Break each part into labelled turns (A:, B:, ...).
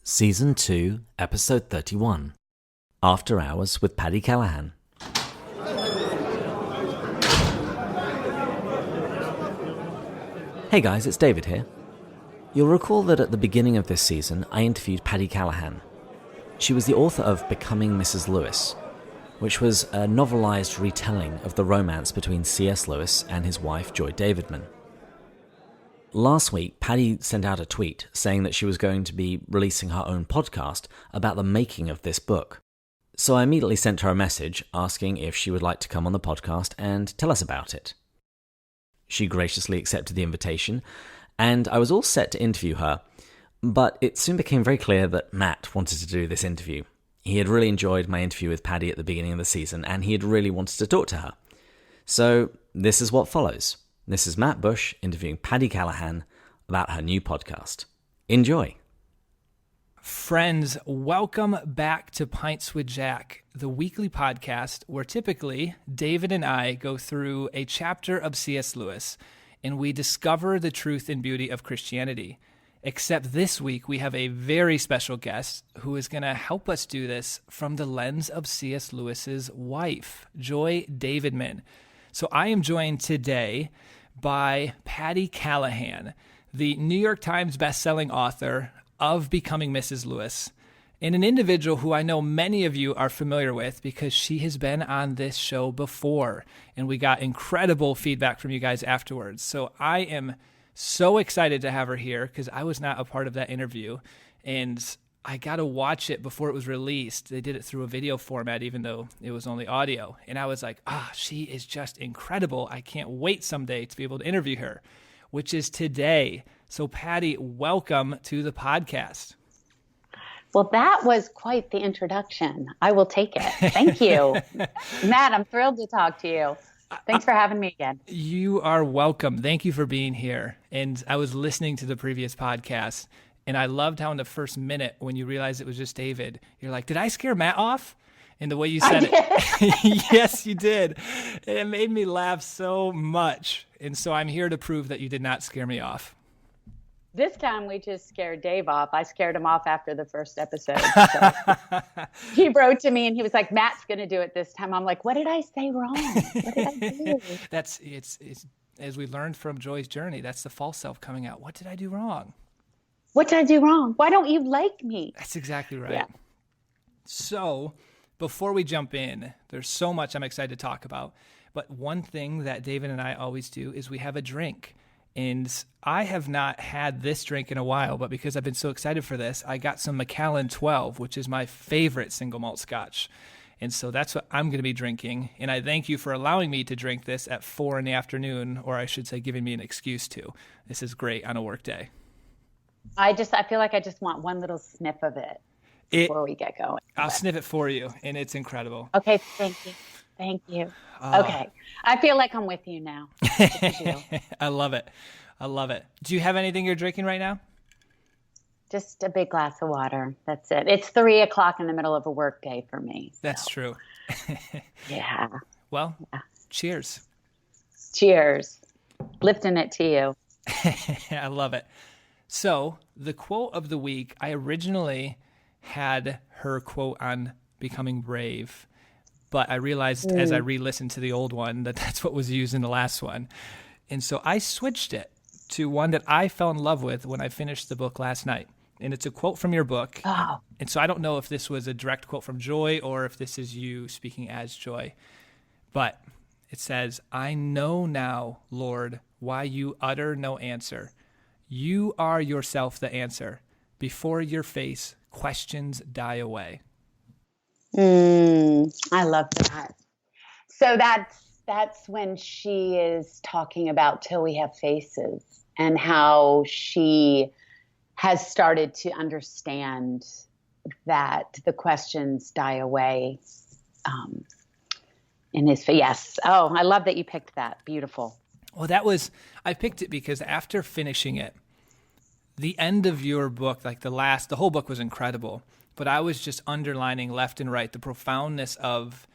A: Season 2, Episode 31, After Hours with Patti Callahan. Hey guys, it's David here. You'll recall that at the beginning of this season, I interviewed Patti Callahan. She was the author of Becoming Mrs. Lewis, which was a novelized retelling of the romance between C.S. Lewis and his wife, Joy Davidman. Last week, Patti sent out a tweet saying that she was going to be releasing her own podcast about the making of this book. So I immediately sent her a message asking if she would like to come on the podcast and tell us about it. She graciously accepted the invitation, and I was all set to interview her, but it soon became very clear that Matt wanted to do this interview. He had really enjoyed my interview with Patti at the beginning of the season, and he had really wanted to talk to her. So this is what follows. This is Matt Bush interviewing Patti Callahan about her new podcast. Enjoy.
B: Friends, welcome back to Pints with Jack, the weekly podcast where typically David and I go through a chapter of C.S. Lewis and we discover the truth and beauty of Christianity. Except this week we have a very special guest who is going to help us do this from the lens of C.S. Lewis's wife, Joy Davidman. So I am joined today by Patti Callahan, the New York Times bestselling author of Becoming Mrs. Lewis, and an individual who I know many of you are familiar with because she has been on this show before, and we got incredible feedback from you guys afterwards. So I am so excited to have her here because I was not a part of that interview, and I got to watch it before it was released. They did it through a video format, even though it was only audio. And I was like, she is just incredible. I can't wait someday to be able to interview her, which is today. So Patti, welcome to the podcast.
C: Well, that was quite the introduction. I will take it. Thank you. Matt, I'm thrilled to talk to you. Thanks for having me again.
B: You are welcome. Thank you for being here. And I was listening to the previous podcast, and I loved how in the first minute when you realized it was just David, you're like, did I scare Matt off? And the way you said it. Yes, you did. It made me laugh so much. And so I'm here to prove that you did not scare me off.
C: This time we just scared Dave off. I scared him off after the first episode. So. He wrote to me and he was like, Matt's going to do it this time. I'm like, what did I say wrong? What did I do?
B: It's as we learned from Joy's journey, that's the false self coming out. What did I do wrong?
C: What did I do wrong? Why don't you like me?
B: That's exactly right.
C: Yeah.
B: So before we jump in, there's so much I'm excited to talk about. But one thing that David and I always do is we have a drink. And I have not had this drink in a while, but because I've been so excited for this, I got some Macallan 12, which is my favorite single malt scotch. And so that's what I'm going to be drinking. And I thank you for allowing me to drink this at 4 p.m, or I should say giving me an excuse to. This is great on a work day.
C: I feel like I just want one little sniff of it before we get going.
B: I'll sniff it for you, and it's incredible.
C: Okay, thank you. Thank you. Okay. I feel like I'm with you now.
B: I love it. I love it. Do you have anything you're drinking right now?
C: Just a big glass of water. That's it. It's 3:00 in the middle of a work day for me. So.
B: That's true.
C: Yeah.
B: Well, cheers.
C: Cheers. Lifting it to you.
B: I love it. So the quote of the week, I originally had her quote on becoming brave, but I realized as I re-listened to the old one that that's what was used in the last one. And so I switched it to one that I fell in love with when I finished the book last night. And it's a quote from your book.
C: Oh.
B: And so I don't know if this was a direct quote from Joy or if this is you speaking as Joy. But it says, I know now, Lord, why you utter no answer. You are yourself the answer. Before your face, questions die away.
C: I love that. So that's when she is talking about Till We Have Faces and how she has started to understand that the questions die away in his face. Yes. Oh, I love that you picked that. Beautiful.
B: Well, I picked it because after finishing it, the end of your book, the whole book was incredible, but I was just underlining left and right the profoundness of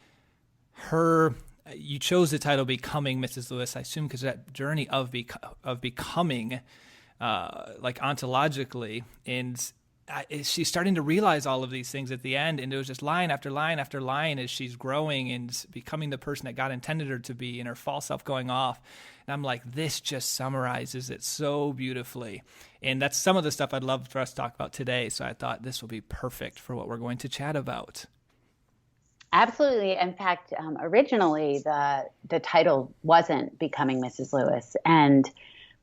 B: her. You chose the title Becoming Mrs. Lewis, I assume, because that journey of becoming, ontologically, and she's starting to realize all of these things at the end, and it was just line after line after line as she's growing and becoming the person that God intended her to be, and her false self going off. And I'm like, this just summarizes it so beautifully. And that's some of the stuff I'd love for us to talk about today. So I thought this will be perfect for what we're going to chat about.
C: Absolutely. In fact, originally the title wasn't Becoming Mrs. Lewis. And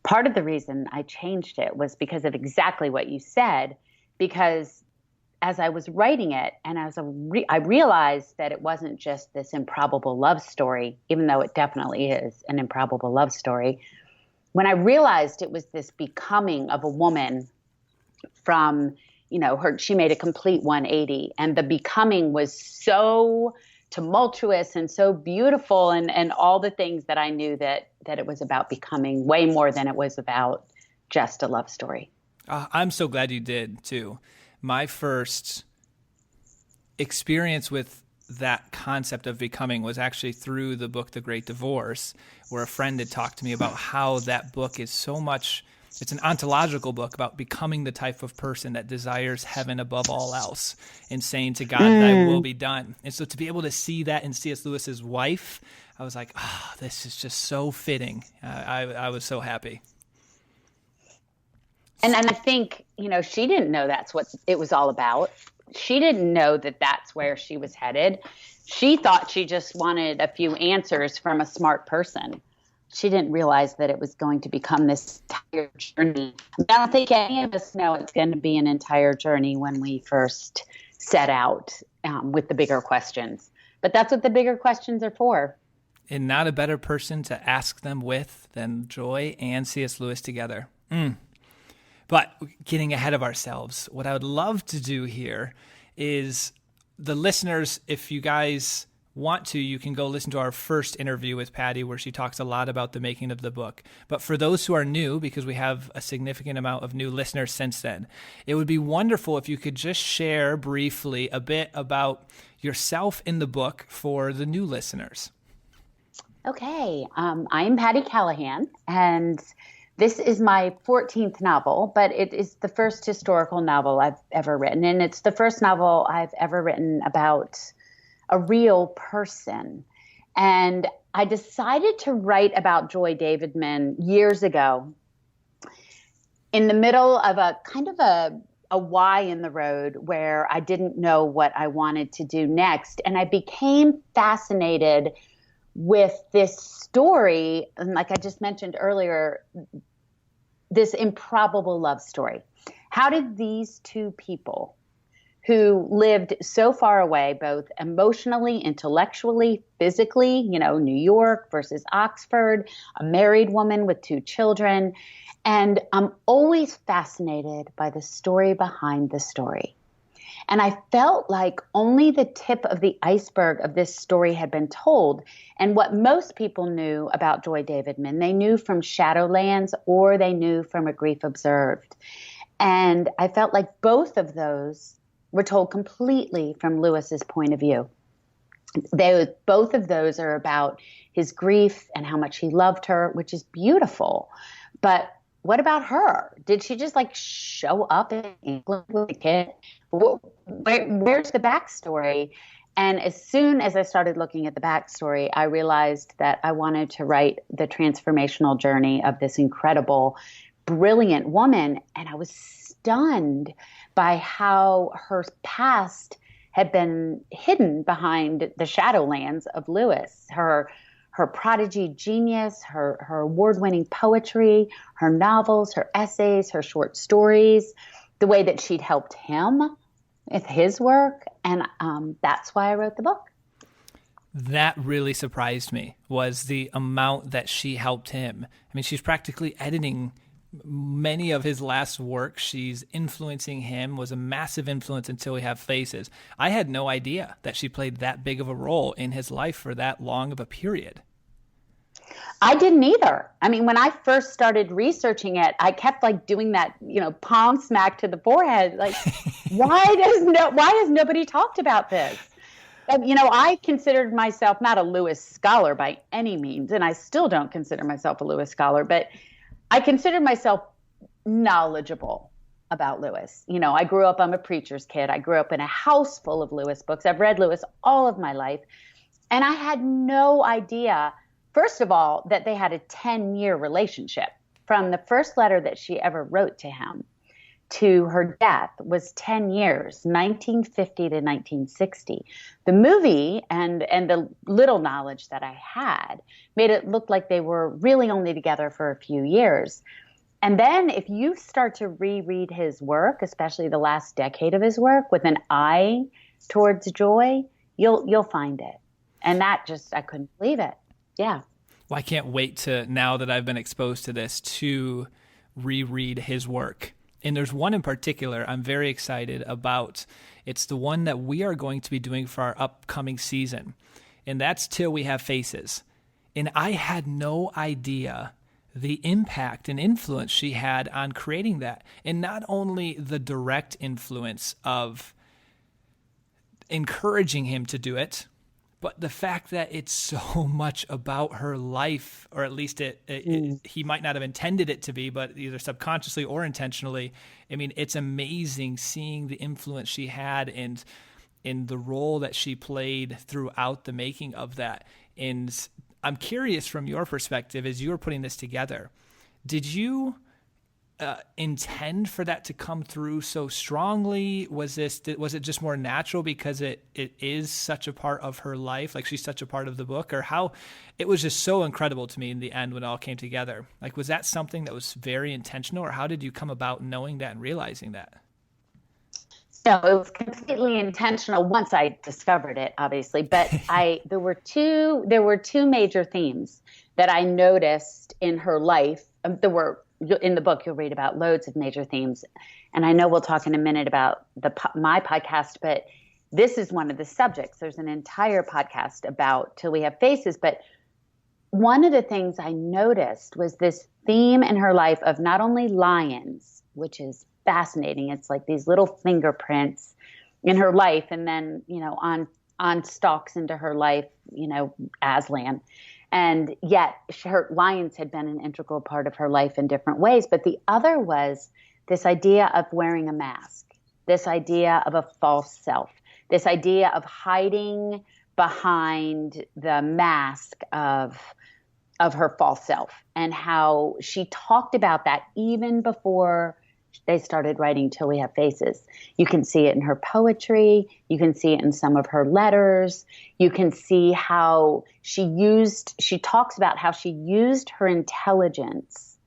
C: part of the reason I changed it was because of exactly what you said, because as I was writing it and I realized that it wasn't just this improbable love story, even though it definitely is an improbable love story. When I realized it was this becoming of a woman from, she made a complete 180, and the becoming was so tumultuous and so beautiful, and all the things that I knew that it was about becoming way more than it was about just a love story.
B: I'm so glad you did too. My first experience with that concept of becoming was actually through the book, The Great Divorce, where a friend had talked to me about how that book is so much, it's an ontological book about becoming the type of person that desires heaven above all else and saying to God, thy will be done. And so to be able to see that in C.S. Lewis's wife, I was like, this is just so fitting. I was so happy.
C: And I think, she didn't know that's what it was all about. She didn't know that that's where she was headed. She thought she just wanted a few answers from a smart person. She didn't realize that it was going to become this entire journey. I don't think any of us know it's going to be an entire journey when we first set out with the bigger questions. But that's what the bigger questions are for.
B: And not a better person to ask them with than Joy and C.S. Lewis together. But getting ahead of ourselves, what I would love to do here is the listeners, if you guys want to, you can go listen to our first interview with Patti where she talks a lot about the making of the book. But for those who are new, because we have a significant amount of new listeners since then, it would be wonderful if you could just share briefly a bit about yourself in the book for the new listeners.
C: Okay. I'm Patti Callahan, and this is my 14th novel, but it is the first historical novel I've ever written. And it's the first novel I've ever written about a real person. And I decided to write about Joy Davidman years ago in the middle of a kind of a Y in the road where I didn't know what I wanted to do next. And I became fascinated with this story, and like I just mentioned earlier, this improbable love story. How did these two people who lived so far away, both emotionally, intellectually, physically, New York versus Oxford, a married woman with 2 children, and I'm always fascinated by the story behind the story. And I felt like only the tip of the iceberg of this story had been told. And what most people knew about Joy Davidman, they knew from Shadowlands or they knew from A Grief Observed. And I felt like both of those were told completely from Lewis's point of view. Both of those are about his grief and how much he loved her, which is beautiful. But what about her? Did she just show up in England with a kid? Where's the backstory? And as soon as I started looking at the backstory, I realized that I wanted to write the transformational journey of this incredible, brilliant woman. And I was stunned by how her past had been hidden behind the Shadowlands of Lewis. Her prodigy genius, her award-winning poetry, her novels, her essays, her short stories, the way that she'd helped him with his work. And that's why I wrote the book.
B: That really surprised me, was the amount that she helped him. I mean, she's practically editing many of his last work. She's influencing him, was a massive influence until We Have Faces. I had no idea that she played that big of a role in his life for that long of a period.
C: I didn't either. I mean, when I first started researching it, I kept doing that, palm smack to the forehead. Why has nobody talked about this? I considered myself not a Lewis scholar by any means, and I still don't consider myself a Lewis scholar, but I consider myself knowledgeable about Lewis. You know, I grew up, I'm a preacher's kid. I grew up in a house full of Lewis books. I've read Lewis all of my life. And I had no idea, first of all, that they had a 10-year relationship. From the first letter that she ever wrote to him to her death was 10 years, 1950 to 1960. The movie and the little knowledge that I had made it look like they were really only together for a few years. And then if you start to reread his work, especially the last decade of his work, with an eye towards joy, you'll find it. And that just, I couldn't believe it. Yeah.
B: Well, I can't wait to, now that I've been exposed to this, to reread his work. And there's one in particular I'm very excited about. It's the one that we are going to be doing for our upcoming season. And that's Till We Have Faces. And I had no idea the impact and influence she had on creating that. And not only the direct influence of encouraging him to do it, but the fact that it's so much about her life, or at least he might not have intended it to be, but either subconsciously or intentionally. I mean, it's amazing seeing the influence she had and in the role that she played throughout the making of that. And I'm curious from your perspective, as you were putting this together, did you intend for that to come through so strongly? Was it just more natural because it is such a part of her life, like she's such a part of the book, or how it was just so incredible to me in the end when it all came together? Like, was that something that was very intentional, or how did you come about knowing that and realizing that?
C: No, it was completely intentional once I discovered it, obviously. But there were two major themes that I noticed in her life. In the book, you'll read about loads of major themes. And I know we'll talk in a minute about my podcast, but this is one of the subjects. There's an entire podcast about Till We Have Faces. But one of the things I noticed was this theme in her life of not only lions, which is fascinating. It's like these little fingerprints in her life, and then, on stalks into her life, Aslan. And yet her lions had been an integral part of her life in different ways. But the other was this idea of wearing a mask, this idea of a false self, this idea of hiding behind the mask of her false self, and how she talked about that even before they started writing Till We Have Faces. You can see it in her poetry. You can see it in some of her letters. You can see how she talks about how she used her intelligence,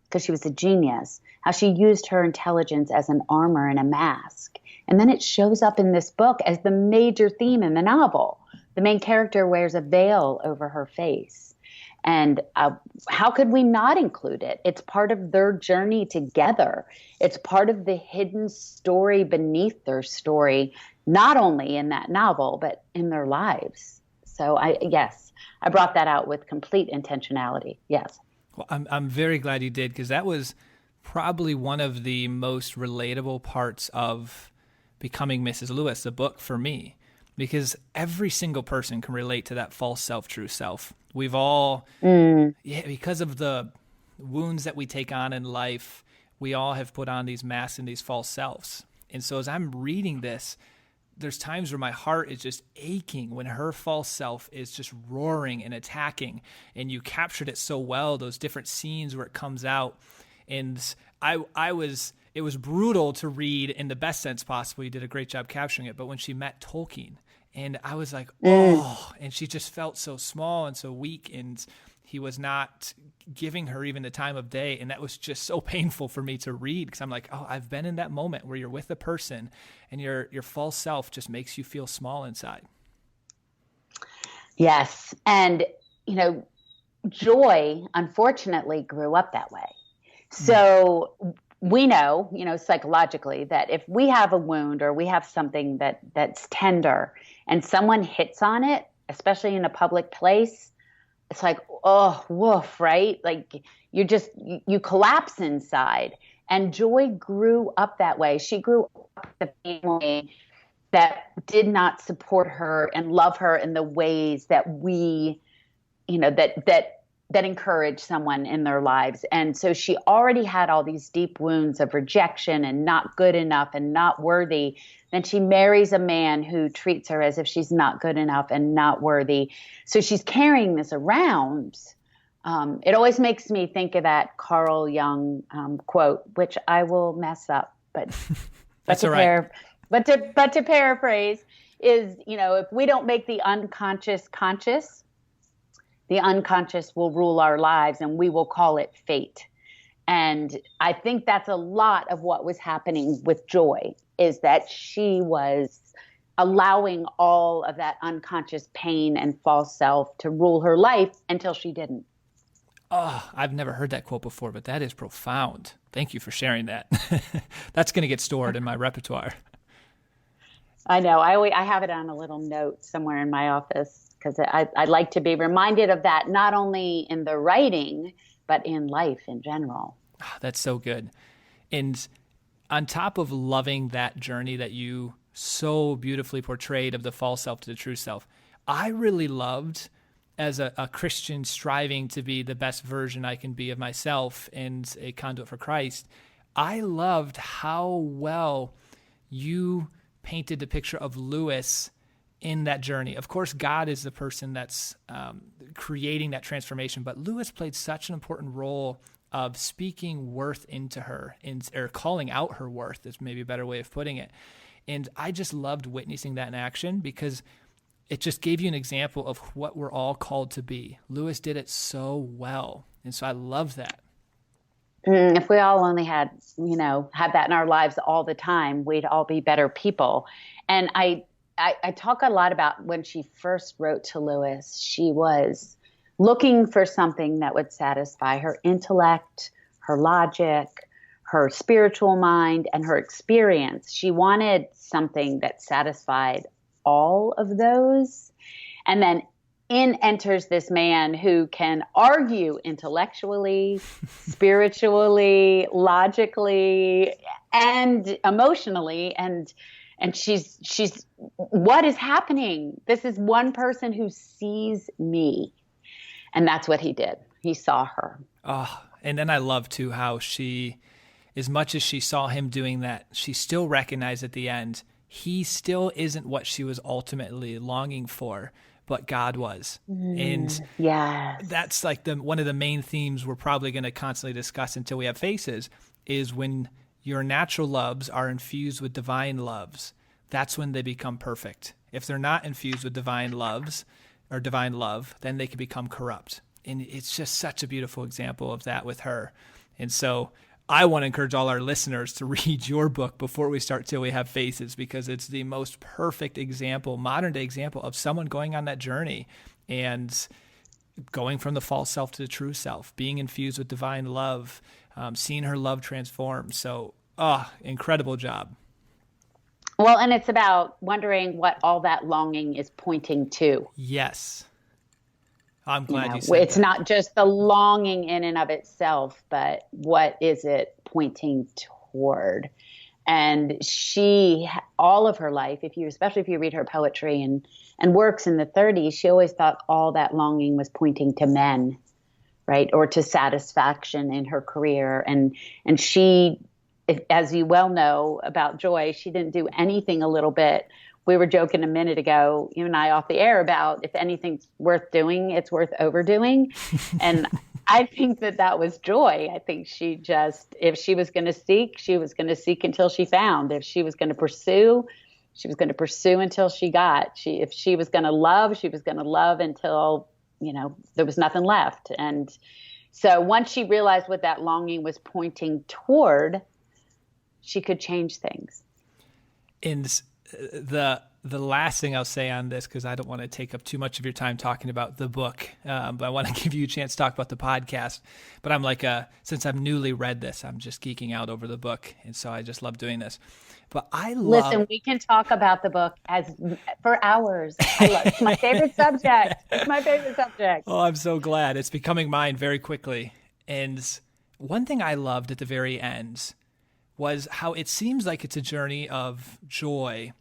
C: because she was a genius, how she used her intelligence as an armor and a mask. And then it shows up in this book as the major theme in the novel. The main character wears a veil over her face. And how could we not include it? It's part of their journey together. It's part of the hidden story beneath their story, not only in that novel, but in their lives. So I brought that out with complete intentionality. Yes.
B: Well, I'm very glad you did, because that was probably one of the most relatable parts of Becoming Mrs. Lewis, the book, for me, because every single person can relate to that false self, true self. We've all, because of the wounds that we take on in life, we all have put on these masks and these false selves. And so as I'm reading this, there's times where my heart is just aching when her false self is just roaring and attacking. And you captured it so well, those different scenes where it comes out. And it was brutal to read in the best sense possible. You did a great job capturing it. But when she met Tolkien, and I was like, oh, and she just felt so small and so weak, and he was not giving her even the time of day. And that was just so painful for me to read, because I'm like, oh, I've been in that moment where you're with a person and your false self just makes you feel small inside.
C: Yes. And, Joy, unfortunately, grew up that way. So we know, psychologically, that if we have a wound or we have something that's tender and someone hits on it, especially in a public place, it's like, oh, woof, right? Like you collapse inside. And Joy grew up that way. She grew up with a family that did not support her and love her in the ways that we, that encourage someone in their lives. And so she already had all these deep wounds of rejection and not good enough and not worthy. Then she marries a man who treats her as if she's not good enough and not worthy. So she's carrying this around. It always makes me think of that Carl Jung quote, which I will mess up, but
B: that's all right.
C: But to paraphrase is, if we don't make the unconscious conscious, the unconscious will rule our lives, and we will call it fate. And I think that's a lot of what was happening with Joy, is that she was allowing all of that unconscious pain and false self to rule her life until she didn't.
B: Oh, I've never heard that quote before, but that is profound. Thank you for sharing that. That's going to get stored in my repertoire.
C: I know. I have it on a little note somewhere in my office, because I like to be reminded of that, not only in the writing, but in life in general.
B: Oh, that's so good. And on top of loving that journey that you so beautifully portrayed of the false self to the true self, I really loved, as a Christian striving to be the best version I can be of myself and a conduit for Christ, I loved how well you painted the picture of Lewis in that journey. Of course, God is the person that's creating that transformation, but Lewis played such an important role of speaking worth into her, or calling out her worth is maybe a better way of putting it. And I just loved witnessing that in action, because it just gave you an example of what we're all called to be. Lewis did it so well. And so I love that.
C: If we all only had that in our lives all the time, we'd all be better people. And I talk a lot about when she first wrote to Lewis, she was looking for something that would satisfy her intellect, her logic, her spiritual mind, and her experience. She wanted something that satisfied all of those. And then in enters this man who can argue intellectually, spiritually, logically, and emotionally. And she's, what is happening? This is one person who sees me. And that's what he did. He saw her.
B: Oh, and then I love too how she, as much as she saw him doing that, she still recognized at the end, he still isn't what she was ultimately longing for, but God was. And
C: yes,
B: that's like one of the main themes we're probably going to constantly discuss until we have faces, is when your natural loves are infused with divine loves, that's when they become perfect. If they're not infused with divine loves or divine love, then they can become corrupt. And it's just such a beautiful example of that with her. And so I want to encourage all our listeners to read your book before we start Till We Have Faces, because it's the most perfect example, modern day example of someone going on that journey and going from the false self to the true self, being infused with divine love, seeing her love transform. So, incredible job.
C: Well, and it's about wondering what all that longing is pointing to.
B: Yes. I'm glad you said
C: it's
B: that.
C: Not just the longing in and of itself, but what is it pointing toward? And she, all of her life, especially if you read her poetry and works in the 30s, she always thought all that longing was pointing to men, right? Or to satisfaction in her career. And she, as you well know about Joy, she didn't do anything a little bit. We were joking a minute ago, you and I off the air, about if anything's worth doing, it's worth overdoing. And I think that was Joy. I think she just, if she was going to seek, she was going to seek until she found. If she was going to pursue, she was going to pursue until she got. If she was going to love, she was going to love until, there was nothing left. And so once she realized what that longing was pointing toward, she could change things.
B: And the last thing I'll say on this, because I don't want to take up too much of your time talking about the book, but I want to give you a chance to talk about the podcast. But I'm like, since I've newly read this, I'm just geeking out over the book. And so I just love doing this. But
C: Listen, we can talk about the book for hours. It's my favorite subject. It's my favorite subject.
B: Oh, I'm so glad. It's becoming mine very quickly. And one thing I loved at the very end was how it seems like it's a journey of Joy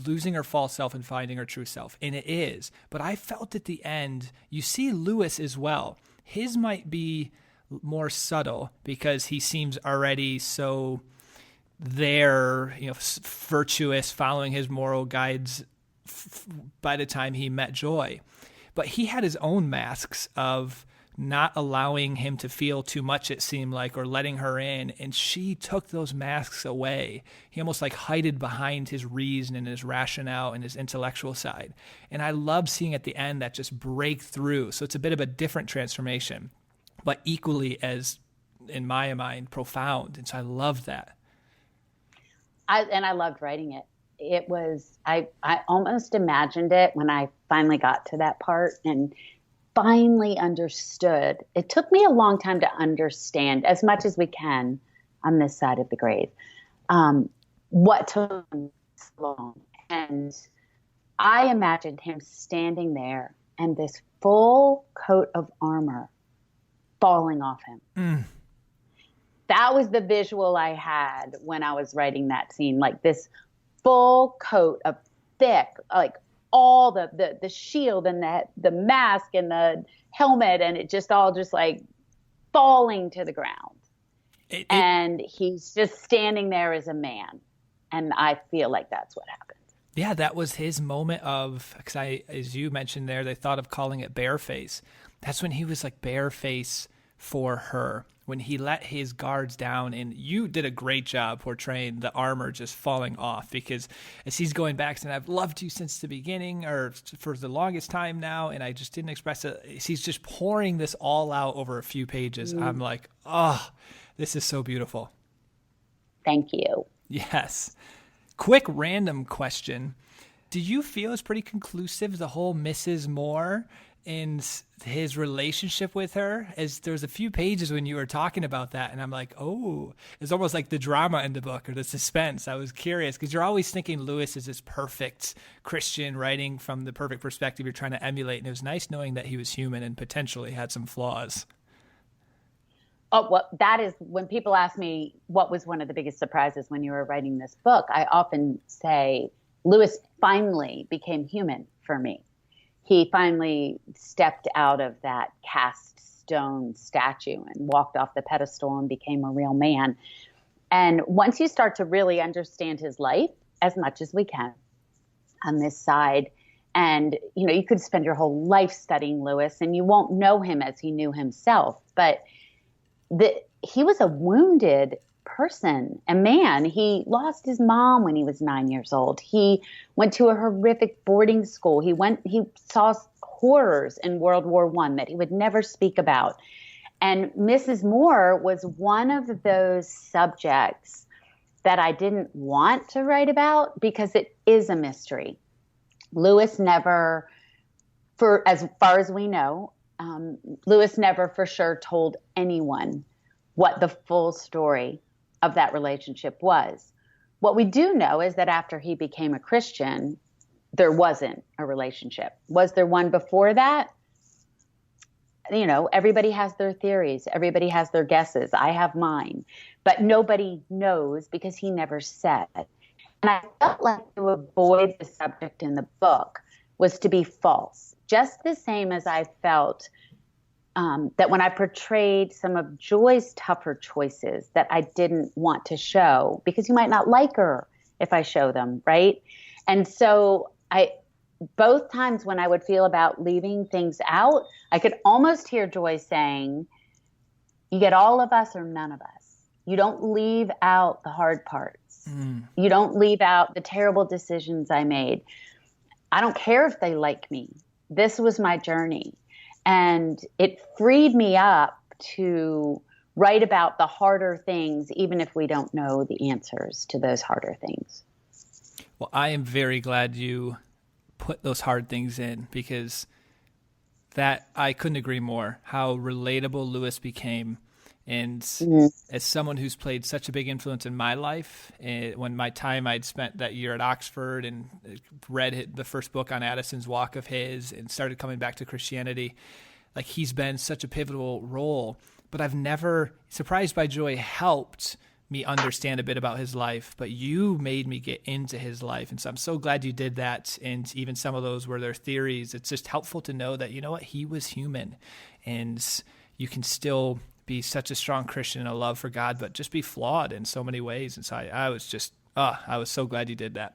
B: losing her false self and finding her true self. And it is. But I felt at the end, you see Lewis as well. His might be more subtle because he seems already so there, virtuous, following his moral guides by the time he met Joy. But he had his own masks of not allowing him to feel too much, it seemed like, or letting her in. And she took those masks away. He almost like hided behind his reason and his rationale and his intellectual side. And I love seeing at the end that just break through. So it's a bit of a different transformation, but equally as, in my mind, profound. And so I love that.
C: I loved writing it. It was, I almost imagined it when I finally got to that part and finally understood. It took me a long time to understand, as much as we can on this side of the grave, what took him so long. And I imagined him standing there and this full coat of armor falling off him. Mm. That was the visual I had when I was writing that scene, like this full coat of thick, like all the shield and the mask and the helmet, and it just all just like falling to the ground. And he's just standing there as a man. And I feel like that's what happened.
B: Yeah, that was his moment of, because as you mentioned there, they thought of calling it bareface. That's when he was like bareface for her, when he let his guards down. And you did a great job portraying the armor just falling off, because as he's going back saying, I've loved you since the beginning, or for the longest time now, and I just didn't express it. He's just pouring this all out over a few pages. I'm like, oh, this is so beautiful.
C: Thank you.
B: Yes. Quick random question. Do you feel it's pretty conclusive, the whole Mrs. Moore and his relationship with her? As there was a few pages when you were talking about that, and I'm like, oh, it's almost like the drama in the book or the suspense. I was curious because you're always thinking Lewis is this perfect Christian writing from the perfect perspective you're trying to emulate. And it was nice knowing that he was human and potentially had some flaws.
C: Oh, well, that is when people ask me what was one of the biggest surprises when you were writing this book, I often say Lewis finally became human for me. He finally stepped out of that cast stone statue and walked off the pedestal and became a real man. And once you start to really understand his life, as much as we can on this side, and you could spend your whole life studying Lewis and you won't know him as he knew himself, but he was a wounded person, a man. He lost his mom when he was 9 years old. He went to a horrific boarding school. He saw horrors in World War I that he would never speak about. And Mrs. Moore was one of those subjects that I didn't want to write about because it is a mystery. Lewis never, for as far as we know, Lewis never for sure told anyone what the full story of that relationship was. What we do know is that after he became a Christian, there wasn't a relationship. Was there one before that? Everybody has their theories. Everybody has their guesses. I have mine. But nobody knows because he never said. And I felt like to avoid the subject in the book was to be false. Just the same as I felt that when I portrayed some of Joy's tougher choices that I didn't want to show because you might not like her if I show them, right? And so both times when I would feel about leaving things out, I could almost hear Joy saying, you get all of us or none of us. You don't leave out the hard parts. You don't leave out the terrible decisions I made. I don't care if they like me. This was my journey. And it freed me up to write about the harder things, even if we don't know the answers to those harder things.
B: Well, I am very glad you put those hard things in, because that I couldn't agree more how relatable Lewis became. And as someone who's played such a big influence in my life, when my time I'd spent that year at Oxford and read the first book on Addison's walk of his and started coming back to Christianity, like he's been such a pivotal role. But I've never, Surprised by Joy helped me understand a bit about his life, but you made me get into his life. And so I'm so glad you did that. And even some of those were their theories. It's just helpful to know that, he was human and you can still be such a strong Christian and a love for God, but just be flawed in so many ways. And so I was so glad you did that.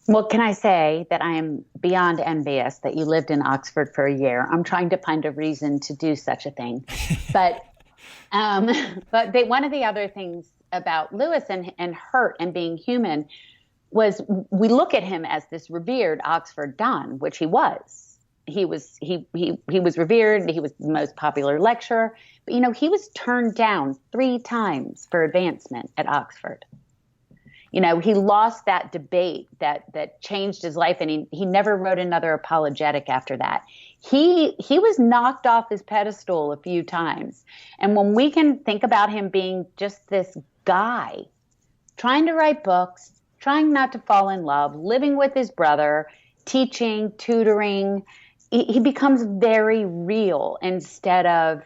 C: Well, can I say that I am beyond envious that you lived in Oxford for a year? I'm trying to find a reason to do such a thing. But one of the other things about Lewis and hurt and being human was we look at him as this revered Oxford Don, which he was. He was revered. He was the most popular lecturer. But, he was turned down 3 times for advancement at Oxford. He lost that debate that changed his life, and he never wrote another apologetic after that. He was knocked off his pedestal a few times. And when we can think about him being just this guy trying to write books, trying not to fall in love, living with his brother, teaching, tutoring, he becomes very real instead of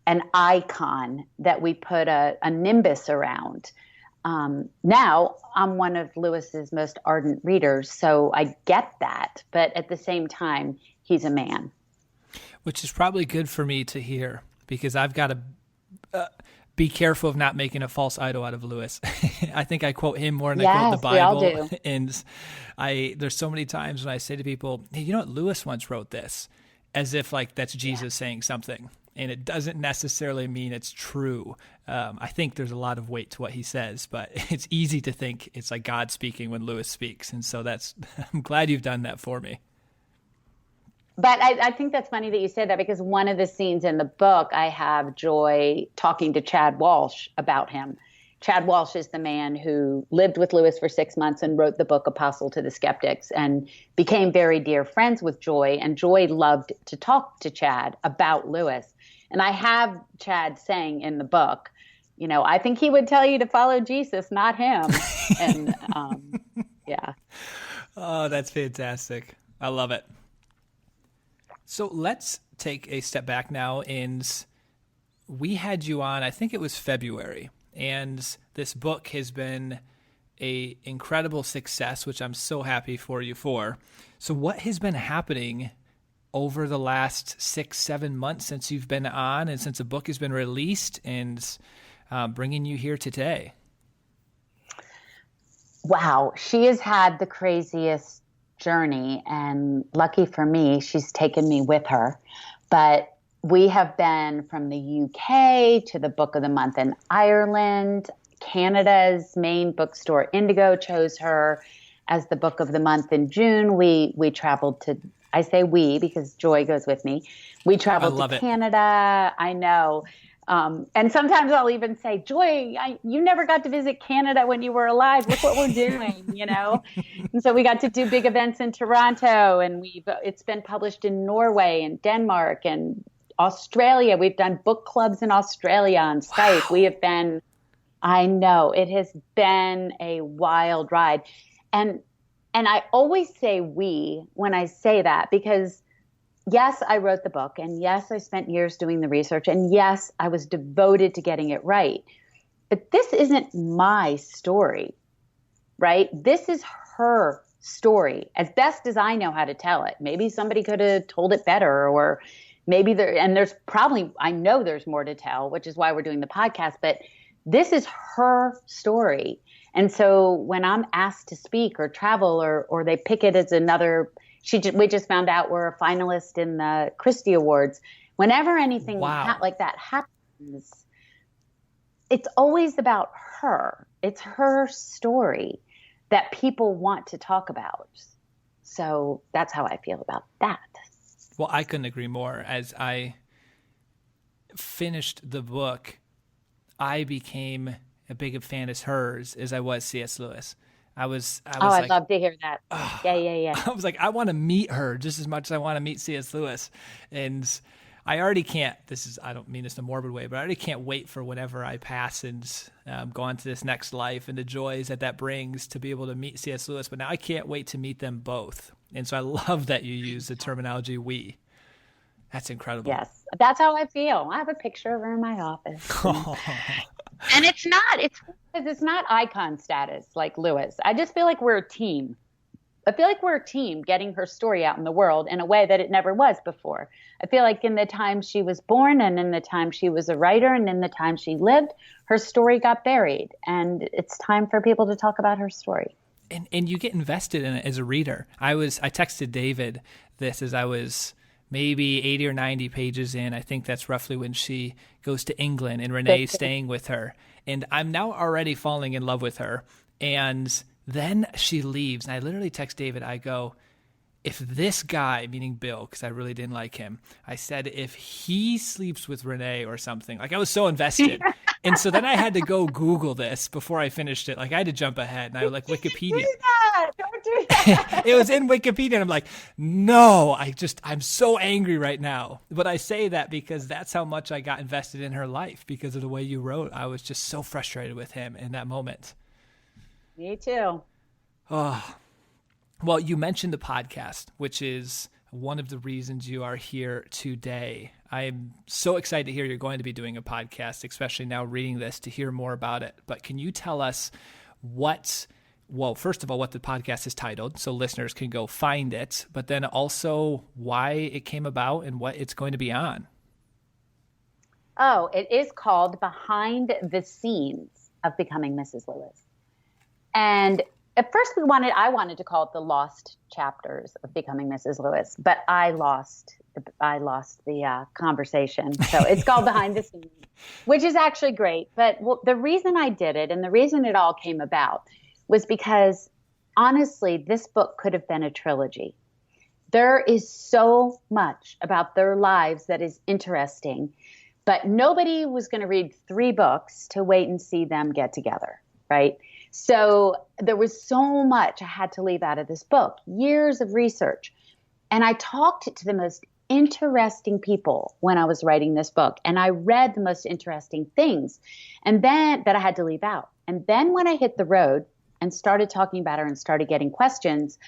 C: an icon that we put a nimbus around. Now I'm one of Lewis's most ardent readers, so I get that. But at the same time, he's a man.
B: Which is probably good for me to hear, because I've got to be careful of not making a false idol out of Lewis. I think I quote him more than I quote the Bible. We all do. And there's so many times when I say to people, hey, you know what, Lewis once wrote this, as if like that's Jesus saying something. And it doesn't necessarily mean it's true. I think there's a lot of weight to what he says, but it's easy to think it's like God speaking when Lewis speaks. And so I'm glad you've done that for me.
C: But I think that's funny that you said that, because one of the scenes in the book, I have Joy talking to Chad Walsh about him. Chad Walsh is the man who lived with Lewis for 6 months and wrote the book Apostle to the Skeptics and became very dear friends with Joy. And Joy loved to talk to Chad about Lewis. And I have Chad saying in the book, I think he would tell you to follow Jesus, not him. And yeah.
B: Oh, that's fantastic. I love it. So let's take a step back now. And we had you on, I think it was February. And this book has been an incredible success, which I'm so happy for you for. So what has been happening over the last 6-7 months since you've been on and since the book has been released and bringing you here today?
C: Wow. She has had the craziest journey, and lucky for me, she's taken me with her. But we have been from the UK to the Book of the Month in Ireland. Canada's main bookstore, Indigo, chose her as the Book of the Month in June. We traveled to, I say we because Joy goes with me. We traveled to Canada. I know. And sometimes I'll even say, Joy, you never got to visit Canada when you were alive. Look what we're doing, And so we got to do big events in Toronto, and it's been published in Norway and Denmark and Australia. We've done book clubs in Australia on Skype. Wow. We have been, I know, it has been a wild ride. And I always say we when I say that, because yes, I wrote the book, and yes, I spent years doing the research, and yes, I was devoted to getting it right. But this isn't my story, right? This is her story, as best as I know how to tell it. Maybe somebody could have told it better, or maybe I know there's more to tell, which is why we're doing the podcast, but this is her story. And so when I'm asked to speak or travel, or they pick it as another, we just found out we're a finalist in the Christie Awards. Whenever anything like that happens, it's always about her. It's her story that people want to talk about. So that's how I feel about that.
B: Well, I couldn't agree more. As I finished the book, I became a big fan as hers as I was C.S. Lewis. I'd love to hear that. Yeah. I was like, I want to meet her just as much as I want to meet C.S. Lewis. And I already can't, I don't mean this in a morbid way, but I already can't wait for whenever I pass and go on to this next life and the joys that brings to be able to meet C.S. Lewis. But now I can't wait to meet them both. And so I love that you use the terminology we. That's incredible.
C: Yes, that's how I feel. I have a picture of her in my office. And it's not icon status like Lewis. I just feel like we're a team. I feel like we're a team getting her story out in the world in a way that it never was before. I feel like in the time she was born and in the time she was a writer and in the time she lived, her story got buried. And it's time for people to talk about her story.
B: And you get invested in it as a reader. I texted David this as I was maybe 80 or 90 pages in. I think that's roughly when she goes to England and Renee's staying with her. And I'm now already falling in love with her. And then she leaves. And I literally text David, I go, if this guy, meaning Bill, because I really didn't like him, I said, if he sleeps with Renee or something, like I was so invested. And so then I had to go Google this before I finished it. Like I had to jump ahead and I like Wikipedia.
C: Don't do that.
B: It was in Wikipedia and I'm like, no, I'm so angry right now. But I say that because that's how much I got invested in her life because of the way you wrote. I was just so frustrated with him in that moment.
C: Me too.
B: Oh, well, you mentioned the podcast, which is one of the reasons you are here today. I'm so excited to hear you're going to be doing a podcast, especially now reading this to hear more about it. But can you tell us first of all, what the podcast is titled so listeners can go find it, but then also why it came about and what it's going to be on?
C: Oh, it is called Behind the Scenes of Becoming Mrs. Lewis. And at first I wanted to call it the Lost Chapters of Becoming Mrs. Lewis, but I lost the conversation. So it's called Behind the Scenes, which is actually great. But the reason I did it and the reason it all came about was because honestly, this book could have been a trilogy. There is so much about their lives that is interesting, but nobody was going to read 3 books to wait and see them get together, right? So there was so much I had to leave out of this book, years of research. And I talked to the most interesting people when I was writing this book. And I read the most interesting things and then that I had to leave out. And then when I hit the road and started talking about her and started getting questions,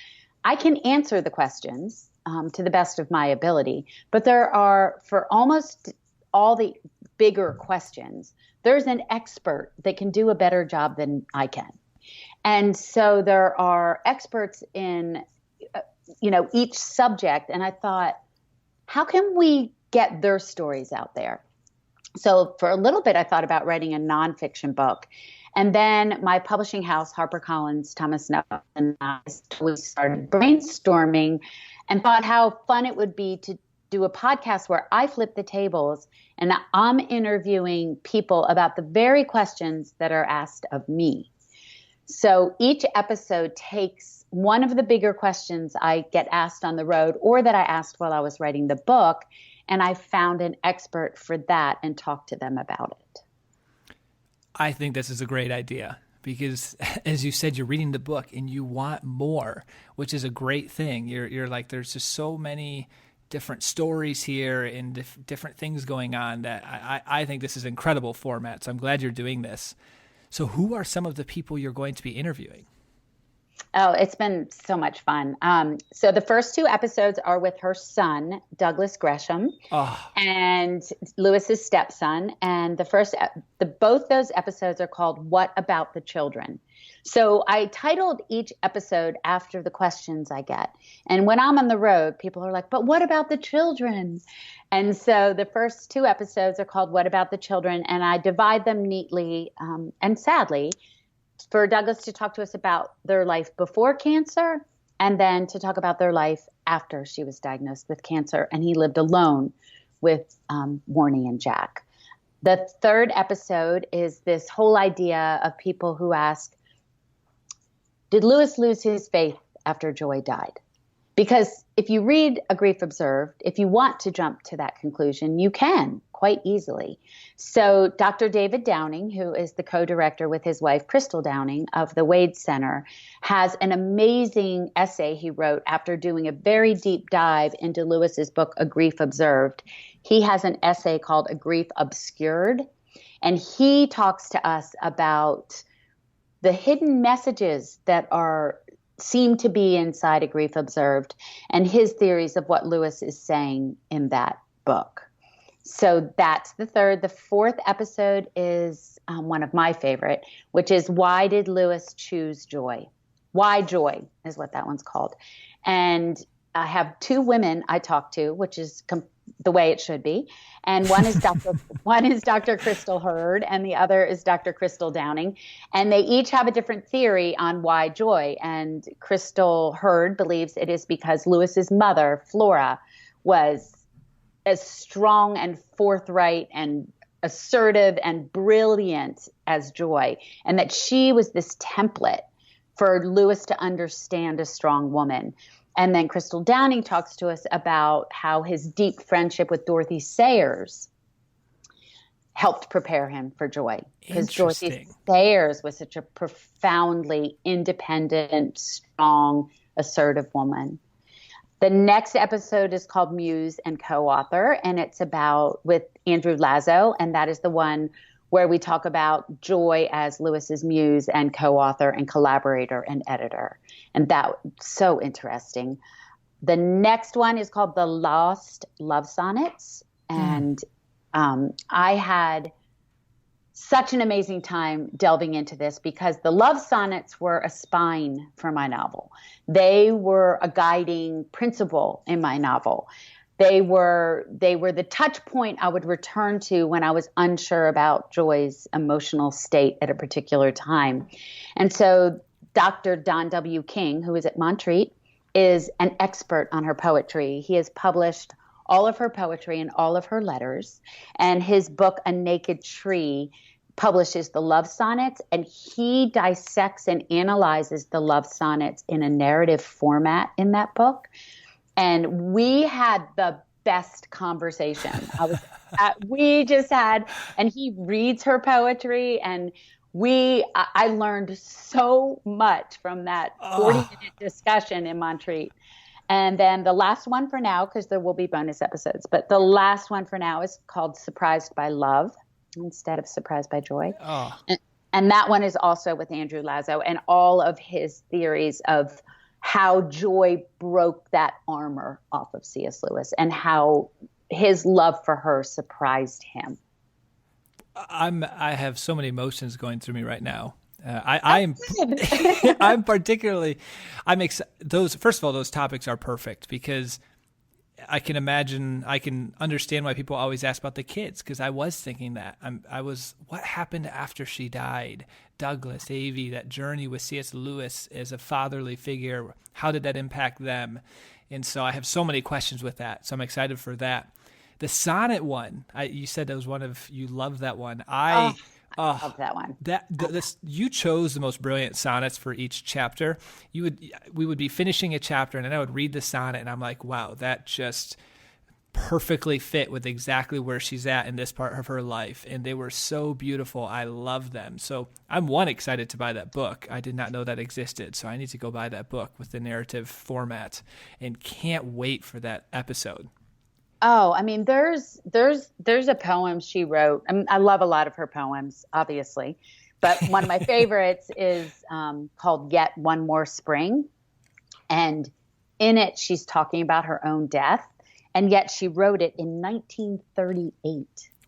C: I can answer the questions to the best of my ability. But there are, for almost all the bigger questions, there's an expert that can do a better job than I can. And so there are experts in, each subject. And I thought, how can we get their stories out there? So for a little bit, I thought about writing a nonfiction book. And then my publishing house, HarperCollins, Thomas Nelson, and I started brainstorming and thought how fun it would be to do a podcast where I flip the tables and I'm interviewing people about the very questions that are asked of me. So each episode takes one of the bigger questions I get asked on the road or that I asked while I was writing the book, and I found an expert for that and talked to them about it.
B: I think this is a great idea because, as you said, you're reading the book and you want more, which is a great thing. You're like, there's just so many different stories here and different things going on that I think this is incredible format. So I'm glad you're doing this. So who are some of the people you're going to be interviewing?
C: Oh, it's been so much fun. So the first 2 episodes are with her son, Douglas Gresham, and Lewis's stepson. And both those episodes are called What About the Children? So I titled each episode after the questions I get. And when I'm on the road, people are like, but what about the children? And so the first 2 episodes are called What About the Children? And I divide them neatly and sadly for Douglas to talk to us about their life before cancer and then to talk about their life after she was diagnosed with cancer. And he lived alone with Warnie and Jack. The 3rd episode is this whole idea of people who ask, did Lewis lose his faith after Joy died? Because if you read A Grief Observed, if you want to jump to that conclusion, you can quite easily. So Dr. David Downing, who is the co-director with his wife, Crystal Downing, of the Wade Center, has an amazing essay he wrote after doing a very deep dive into Lewis's book, A Grief Observed. He has an essay called A Grief Obscured, and he talks to us about the hidden messages that seem to be inside A Grief Observed and his theories of what Lewis is saying in that book. So that's the 3rd. The 4th episode is one of my favorite, which is Why Did Lewis Choose Joy? Why Joy is what that one's called. And I have two women I talk to, which is the way it should be. And one is Dr. Crystal Hurd, and the other is Dr. Crystal Downing. And they each have a different theory on why joy. And Crystal Hurd believes it is because Lewis's mother, Flora, was as strong and forthright and assertive and brilliant as Joy, and that she was this template for Lewis to understand a strong woman. And then Crystal Downing talks to us about how his deep friendship with Dorothy Sayers helped prepare him for Joy. Because Dorothy Sayers was such a profoundly independent, strong, assertive woman. The next episode is called Muse and Co-Author, and it's with Andrew Lazo, and that is the one where we talk about Joy as Lewis's muse and co-author and collaborator and editor. And that was so interesting. The next one is called The Lost Love Sonnets. And I had such an amazing time delving into this because the love sonnets were a spine for my novel. They were a guiding principle in my novel. They were the touch point I would return to when I was unsure about Joy's emotional state at a particular time. And so Dr. Don W. King, who is at Montreat, is an expert on her poetry. He has published all of her poetry and all of her letters. And his book, A Naked Tree, publishes the love sonnets, and he dissects and analyzes the love sonnets in a narrative format in that book. And we had the best conversation. We just had, and he reads her poetry, and I learned so much from that 40-minute discussion in Montreat. And then the last one for now, because there will be bonus episodes, but the last one for now is called Surprised by Love instead of Surprised by Joy. And that one is also with Andrew Lazo and all of his theories of how Joy broke that armor off of C.S. Lewis and how his love for her surprised him.
B: I have so many emotions going through me right now. I'm particularly, first of all, those topics are perfect because I can understand why people always ask about the kids, because I was thinking that. What happened after she died? Douglas, Avie, that journey with C.S. Lewis as a fatherly figure, how did that impact them? And so I have so many questions with that, so I'm excited for that. The sonnet one, you said that was you loved that one. I love that one. You chose the most brilliant sonnets for each chapter. We would be finishing a chapter, and then I would read the sonnet, and I'm like, wow, that just perfectly fit with exactly where she's at in this part of her life. And they were so beautiful. I love them. So I'm excited to buy that book. I did not know that existed. So I need to go buy that book with the narrative format and can't wait for that episode.
C: Oh, I mean, there's a poem she wrote. I love a lot of her poems, obviously, but one of my favorites is called Yet One More Spring. And in it, she's talking about her own death. And yet she wrote it in 1938.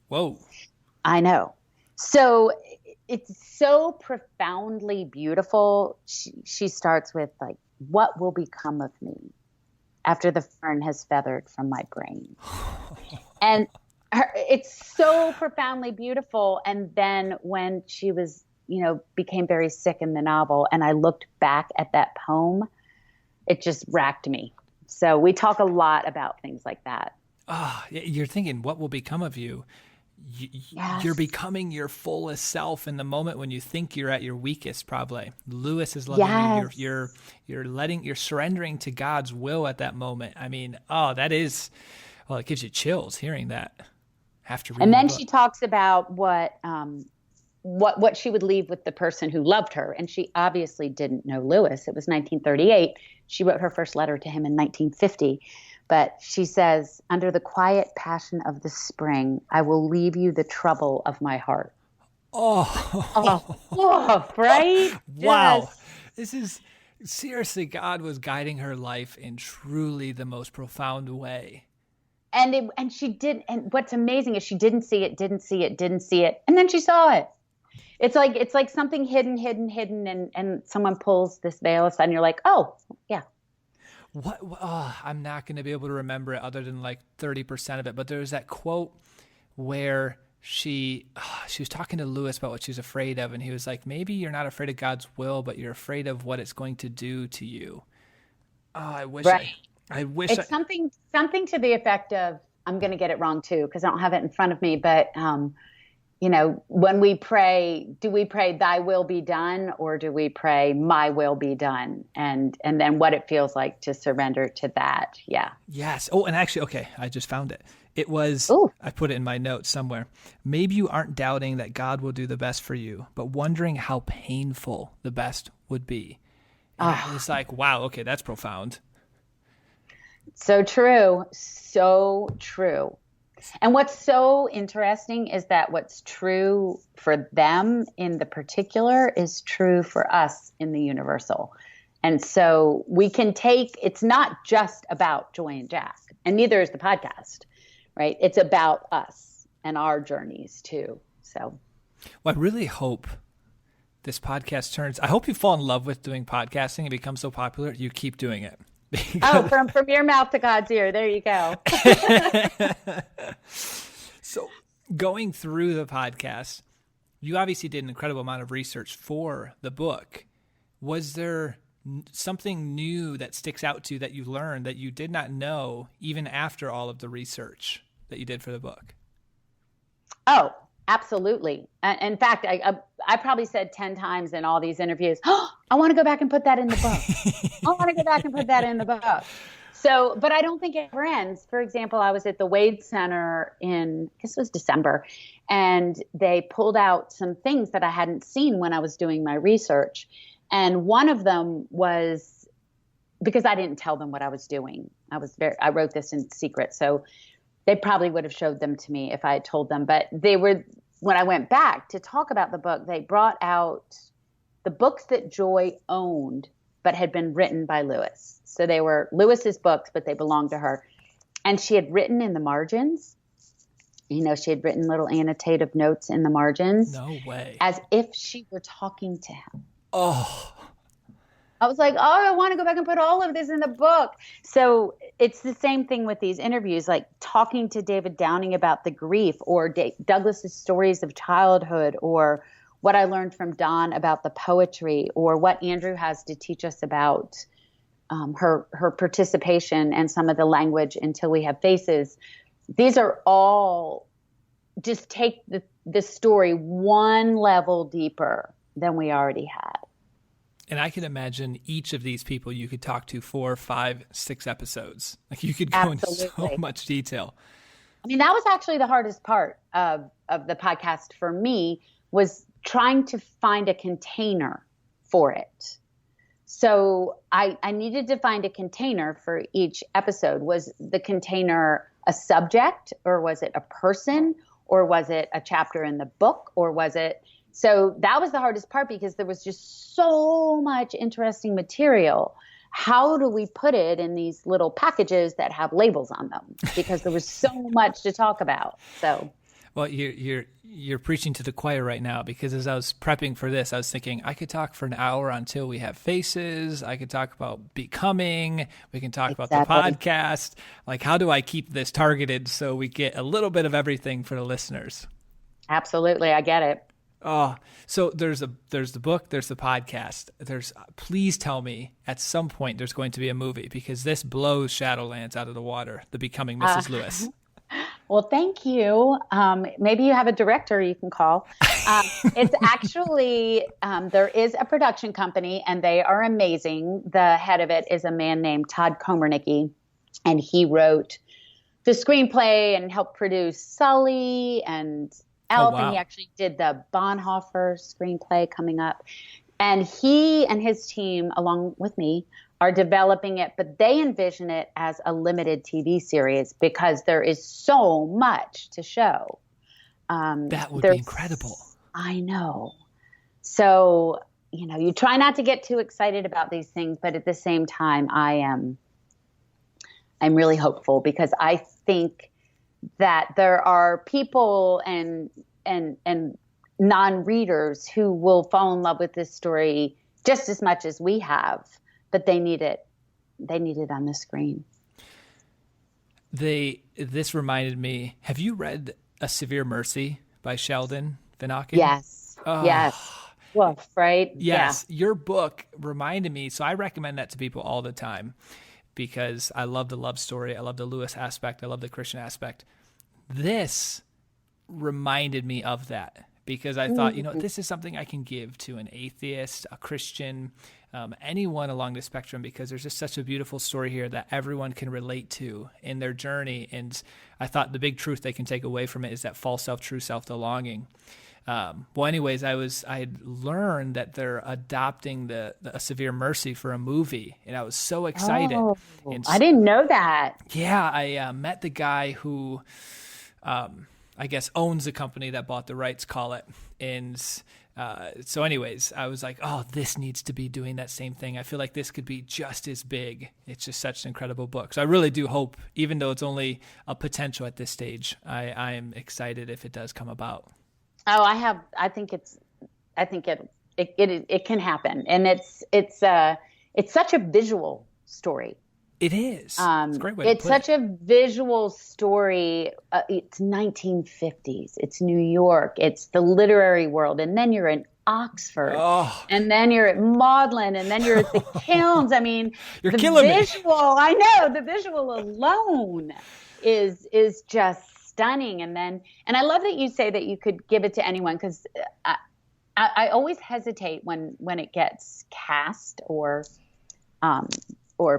B: Whoa.
C: I know. So it's so profoundly beautiful. She starts with like, what will become of me after the fern has feathered from my brain? And it's so profoundly beautiful. And then when she was, became very sick in the novel, and I looked back at that poem, it just racked me. So we talk a lot about things like that.
B: You're thinking, what will become of you?
C: Yes.
B: You're becoming your fullest self in the moment when you think you're at your weakest, probably. Lewis is loving you. You're surrendering to God's will at that moment. I mean, it gives you chills hearing that after reading
C: And then
B: the book.
C: she talks about what she would leave with the person who loved her. And she obviously didn't know Lewis. It was 1938. She wrote her first letter to him in 1950. But she says, under the quiet passion of the spring, I will leave you the trouble of my heart. Right?
B: Wow.
C: Yes.
B: This is seriously, God was guiding her life in truly the most profound way.
C: And she did. And what's amazing is she didn't see it. And then she saw it. It's like something hidden, and someone pulls this veil aside, and you're like, oh, yeah.
B: What? Oh, I'm not going to be able to remember it other than like 30% of it. But there was that quote where she was talking to Lewis about what she was afraid of, and he was like, maybe you're not afraid of God's will, but you're afraid of what it's going to do to you. Oh, I wish
C: it's something to the effect of, I'm going to get it wrong too, because I don't have it in front of me, but when we pray, do we pray thy will be done, or do we pray my will be done? And then what it feels like to surrender to that. Yeah.
B: Yes. Oh, and actually, okay, I just found it. It was, I put it in my notes somewhere. Maybe you aren't doubting that God will do the best for you, but wondering how painful the best would be. And I was like, wow, okay, that's profound.
C: So true. So true. And what's so interesting is that what's true for them in the particular is true for us in the universal. And so we can it's not just about Joy and Jack, and neither is the podcast, right? It's about us and our journeys too. So,
B: well, I really hope this podcast I hope you fall in love with doing podcasting and become so popular you keep doing it.
C: From your mouth to God's ear. There you go.
B: So going through the podcast, you obviously did an incredible amount of research for the book. Was there something new that sticks out to you that you learned that you did not know even after all of the research that you did for the book?
C: Oh, absolutely. In fact, I probably said 10 times in all these interviews, I want to go back and put that in the book. I want to go back and put that in the book. So, but I don't think it ever ends. For example, I was at the Wade Center I guess it was December, and they pulled out some things that I hadn't seen when I was doing my research. And one of them was, because I didn't tell them what I was doing. I wrote this in secret. So they probably would have showed them to me if I had told them. But when I went back to talk about the book, they brought out the books that Joy owned, but had been written by Lewis. So they were Lewis's books, but they belonged to her. And she had written in the margins. She had written little annotative notes in the margins.
B: No way.
C: As if she were talking to him.
B: Oh.
C: I was like, I want to go back and put all of this in the book. So it's the same thing with these interviews, like talking to David Downing about the grief, or Douglas's stories of childhood, or what I learned from Dawn about the poetry, or what Andrew has to teach us about her participation and some of the language Until We Have Faces. These are all just take the story one level deeper than we already had.
B: And I can imagine each of these people you could talk to 4, 5, 6 episodes. Like you could go into so much detail.
C: I mean, that was actually the hardest part of the podcast for me, was trying to find a container for it. So I needed to find a container for each episode. Was the container a subject, or was it a person, or was it a chapter in the book, or was it... So that was the hardest part, because there was just so much interesting material. How do we put it in these little packages that have labels on them? Because there was so much to talk about. So,
B: well, you're preaching to the choir right now, because as I was prepping for this, I was thinking I could talk for an hour Until We Have Faces. I could talk about becoming. We can talk about the podcast. Like, how do I keep this targeted so we get a little bit of everything for the listeners?
C: Absolutely, I get it.
B: Oh, so there's the book, there's the podcast. Please tell me at some point there's going to be a movie, because this blows Shadowlands out of the water, the Becoming Mrs. Lewis.
C: Well, thank you. Maybe you have a director you can call. It's actually, there is a production company, and they are amazing. The head of it is a man named Todd Komernicki, and he wrote the screenplay and helped produce Sully and Elf, and he actually did the Bonhoeffer screenplay coming up. And he and his team, along with me, are developing it, but they envision it as a limited TV series, because there is so much to show.
B: That would be incredible.
C: I know. So, you try not to get too excited about these things, but at the same time, I'm really hopeful, because I think that there are people and non-readers who will fall in love with this story just as much as we have, but they need it on the screen.
B: This reminded me, have you read A Severe Mercy by Sheldon Vanauken?
C: Yes.
B: Oh.
C: Yes. Woof, right?
B: Yes.
C: Yeah.
B: Your book reminded me. So I recommend that to people all the time because I love the love story. I love the Lewis aspect. I love the Christian aspect. This reminded me of that because I thought, this is something I can give to an atheist, a Christian, anyone along the spectrum, because there's just such a beautiful story here that everyone can relate to in their journey. And I thought the big truth they can take away from it is that false self, true self, the longing. Well, anyways, I had learned that they're adopting A Severe Mercy for a movie, and I was so excited.
C: Oh,
B: and
C: I didn't know that.
B: Yeah, I met the guy who, I guess, owns the company that bought the rights, call it. And so anyways, I was like, oh, this needs to be doing that same thing. I feel like this could be just as big. It's just such an incredible book. So I really do hope, even though it's only a potential at this stage, I am excited if it does come about.
C: Oh, I think it can happen. And it's such a visual story.
B: It is. It's a great way to put it.
C: It's such a visual story. It's 1950s. It's New York. It's the literary world. And then you're in Oxford.
B: Oh.
C: And then you're at Magdalen. And then you're at the Kilns. I mean,
B: you're killing me.
C: I know, the visual alone is just stunning. And I love that you say that you could give it to anyone, because I always hesitate when it gets cast or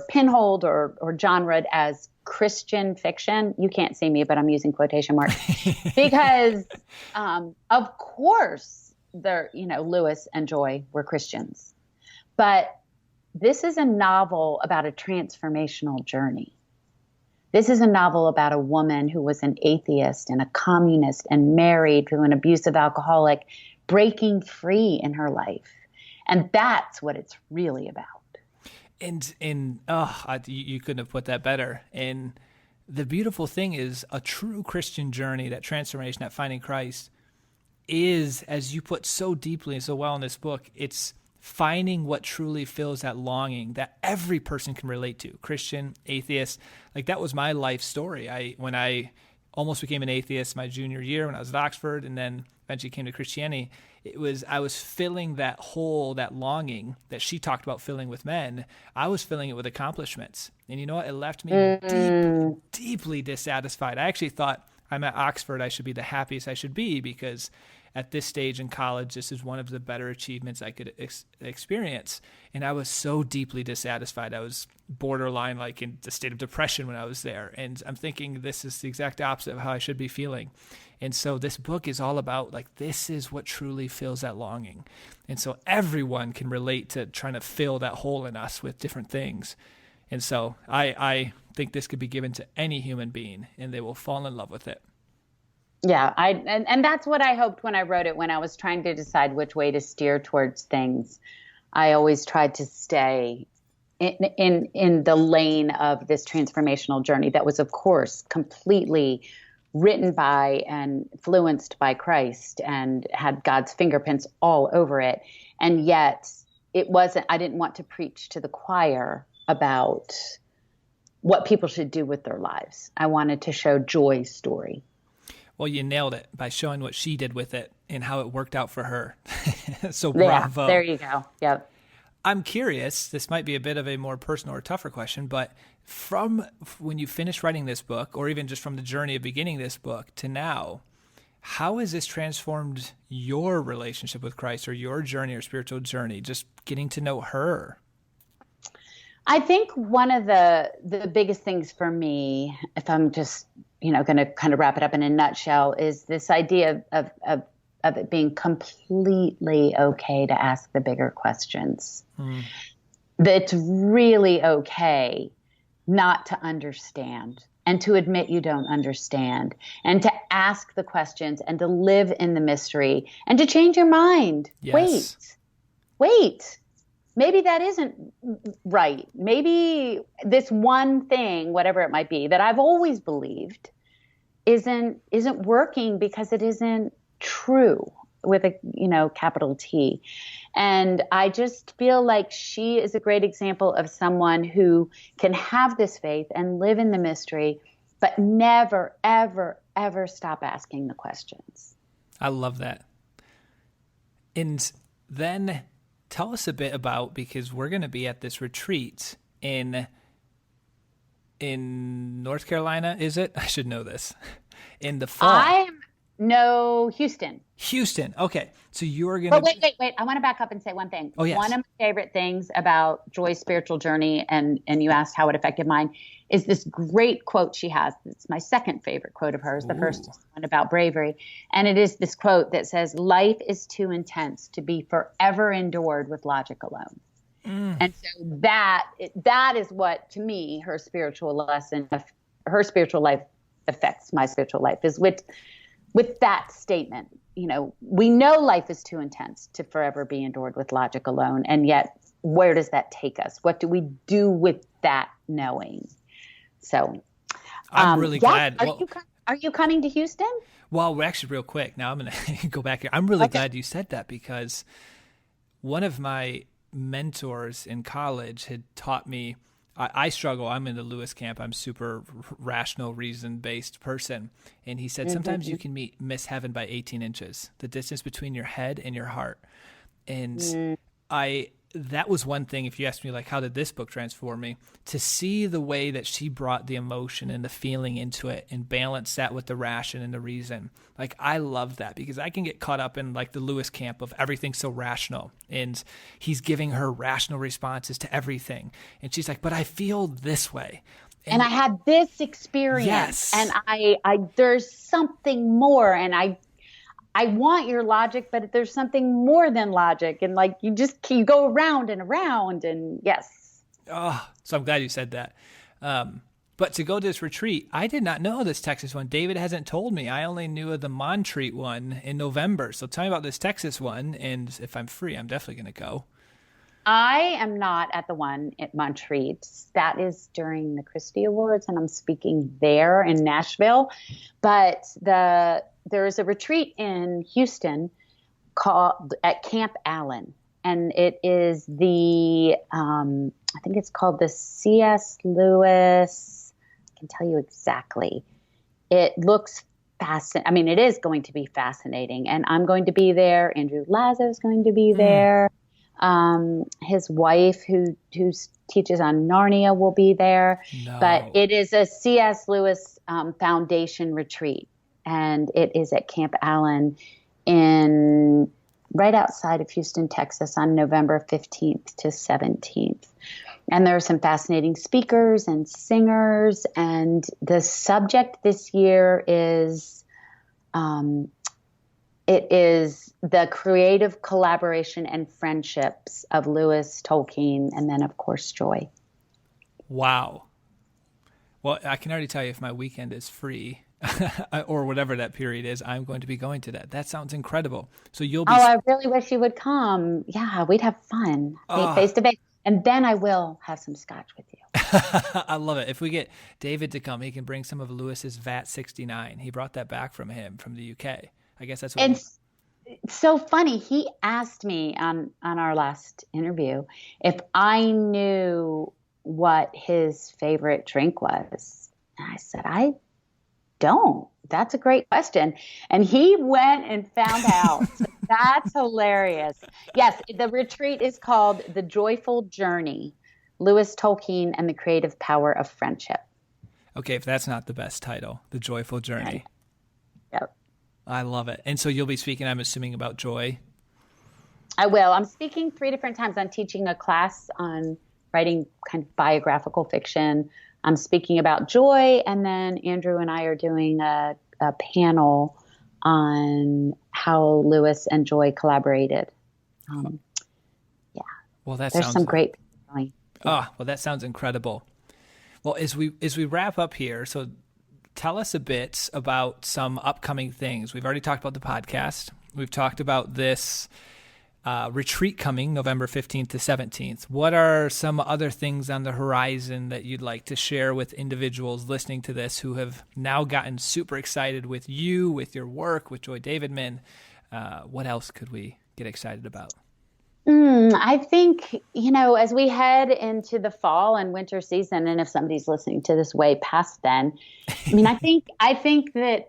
C: pinholed or genred as Christian fiction. You can't see me, but I'm using quotation marks because, of course, Lewis and Joy were Christians, but this is a novel about a transformational journey. This is a novel about a woman who was an atheist and a communist and married to an abusive alcoholic, breaking free in her life. And that's what it's really about.
B: And you couldn't have put that better. And the beautiful thing is a true Christian journey, that transformation, that finding Christ is, as you put so deeply and so well in this book, it's finding what truly fills that longing that every person can relate to, Christian, atheist. Like, that was my life story. When I almost became an atheist my junior year when I was at Oxford, and then eventually came to Christianity, I was filling that hole, that longing that she talked about filling with men. I was filling it with accomplishments. And you know what? It left me deeply dissatisfied. I actually thought, I'm at Oxford, I should be the happiest I should be, because at this stage in college, this is one of the better achievements I could experience. And I was so deeply dissatisfied. I was borderline like in the state of depression when I was there. And I'm thinking this is the exact opposite of how I should be feeling. And so this book is all about, like, this is what truly fills that longing. And so everyone can relate to trying to fill that hole in us with different things. And so I think this could be given to any human being, and they will fall in love with it.
C: Yeah, and that's what I hoped when I wrote it. When I was trying to decide which way to steer towards things, I always tried to stay in the lane of this transformational journey that was, of course, completely written by and influenced by Christ and had God's fingerprints all over it. And yet I didn't want to preach to the choir about what people should do with their lives. I wanted to show Joy's story.
B: Well, you nailed it by showing what she did with it and how it worked out for her. So bravo.
C: Yeah, there you go. Yep.
B: I'm curious, this might be a bit of a more personal or tougher question, but from when you finished writing this book, or even just from the journey of beginning this book to now, how has this transformed your relationship with Christ, or your journey or spiritual journey, just getting to know her?
C: I think one of the biggest things for me, if I'm just going to kind of wrap it up in a nutshell, is this idea of it being completely okay to ask the bigger questions. That it's really okay not to understand, and to admit you don't understand, and to ask the questions, and to live in the mystery, and to change your mind.
B: Yes.
C: Wait. Maybe that isn't right. Maybe this one thing, whatever it might be, that I've always believed isn't working because it isn't true. with a, capital T. And I just feel like she is a great example of someone who can have this faith and live in the mystery, but never, ever, ever stop asking the questions.
B: I love that. And then tell us a bit about, because we're going to be at this retreat in North Carolina, is it? I should know this. In the fall.
C: Houston.
B: Houston. Okay. So you're going to...
C: But wait. I want to back up and say one thing.
B: Oh, yes.
C: One of my favorite things about Joy's spiritual journey, and you asked how it affected mine, is this great quote she has. It's my second favorite quote of hers, the first one about bravery. And it is this quote that says, "Life is too intense to be forever endured with logic alone." And so that is what, to me, her spiritual life affects my spiritual life, is with that statement. We know life is too intense to forever be endured with logic alone. And yet, where does that take us? What do we do with that knowing? So
B: I'm really glad.
C: Are you coming to Houston?
B: Well, we're actually, real quick. Now I'm going to go back here. I'm really glad you said that, because one of my mentors in college had taught me, I struggle. I'm in the Lewis camp. I'm super rational, reason-based person. And he said, sometimes you can miss heaven by 18 inches, the distance between your head and your heart. And that was one thing, if you ask me, like, how did this book transform me? To see the way that she brought the emotion and the feeling into it and balance that with the ration and the reason. Like, I love that, because I can get caught up in, like, the Lewis camp of everything's so rational. And he's giving her rational responses to everything. And she's like, but I feel this way.
C: And I had this experience.
B: Yes.
C: And I there's something more. And I want your logic, but there's something more than logic. And like, you go around and around, and yes.
B: Oh, so I'm glad you said that. But to go to this retreat, I did not know this Texas one. David hasn't told me. I only knew of the Montreat one in November. So tell me about this Texas one. And if I'm free, I'm definitely going to go.
C: I am not at the one at Montreat. That is during the Christie Awards, and I'm speaking there in Nashville. But there is a retreat in Houston called at Camp Allen, and it is I think it's called the C.S. Lewis. I can tell you exactly. It looks fascinating. I mean, it is going to be fascinating, and I'm going to be there. Andrew Lazo is going to be there. His wife, who teaches on Narnia, will be there.
B: No.
C: But it is a C.S. Lewis Foundation retreat, and it is at Camp Allen right outside of Houston, Texas, on November 15th to 17th. And there are some fascinating speakers and singers, and the subject this year is it is the creative collaboration and friendships of Lewis, Tolkien, and then, of course, Joy.
B: Wow. Well, I can already tell you, if my weekend is free or whatever that period is, I'm going to be going to that. That sounds incredible. So you'll be...
C: Oh, I really wish you would come. Yeah, we'd have fun. Meet face to face. And then I will have some scotch with you.
B: I love it. If we get David to come, he can bring some of Lewis's VAT 69. He brought that back from the UK. I guess that's what.
C: And it's so funny. He asked me on our last interview if I knew what his favorite drink was. And I said, I don't. That's a great question. And he went and found out. So that's hilarious. Yes, the retreat is called The Joyful Journey, Lewis, Tolkien, and the Creative Power of Friendship.
B: Okay, if that's not the best title, The Joyful Journey.
C: Right. Yep.
B: I love it. And so you'll be speaking, I'm assuming, about joy.
C: I will. I'm speaking 3 different times. I'm teaching a class on writing kind of biographical fiction. I'm speaking about joy, and then Andrew and I are doing a panel on how Lewis and Joy collaborated. Yeah.
B: Well,
C: there's some great.
B: Well, that sounds incredible. Well, as we wrap up here, so tell us a bit about some upcoming things. We've already talked about the podcast. We've talked about this retreat coming November 15th to 17th. What are some other things on the horizon that you'd like to share with individuals listening to this who have now gotten super excited with you, with your work, with Joy Davidman? What else could we get excited about?
C: I think, as we head into the fall and winter season, and if somebody's listening to this way past then, I think that,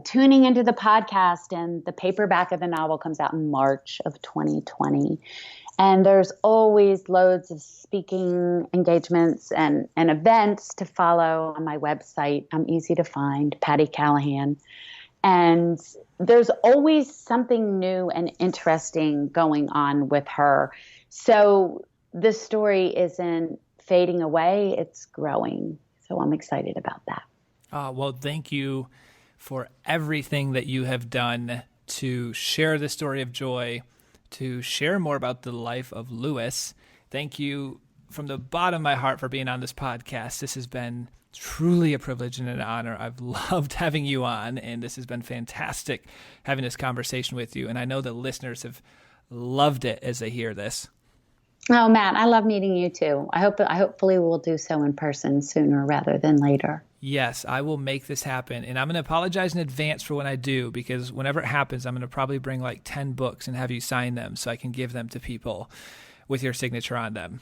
C: tuning into the podcast, and the paperback of the novel comes out in March of 2020. And there's always loads of speaking engagements and events to follow on my website. I'm easy to find, Patti Callahan. And there's always something new and interesting going on with her. So this story isn't fading away, it's growing. So I'm excited about that.
B: Well, thank you for everything that you have done to share the story of joy, to share more about the life of Lewis. Thank you from the bottom of my heart for being on this podcast. This has been truly a privilege and an honor. I've loved having you on, and this has been fantastic having this conversation with you. And I know the listeners have loved it as they hear this.
C: Oh, Matt, I love meeting you too. Hopefully we'll do so in person sooner rather than later.
B: Yes, I will make this happen. And I'm going to apologize in advance for when I do, because whenever it happens, I'm going to probably bring like 10 books and have you sign them so I can give them to people with your signature on them.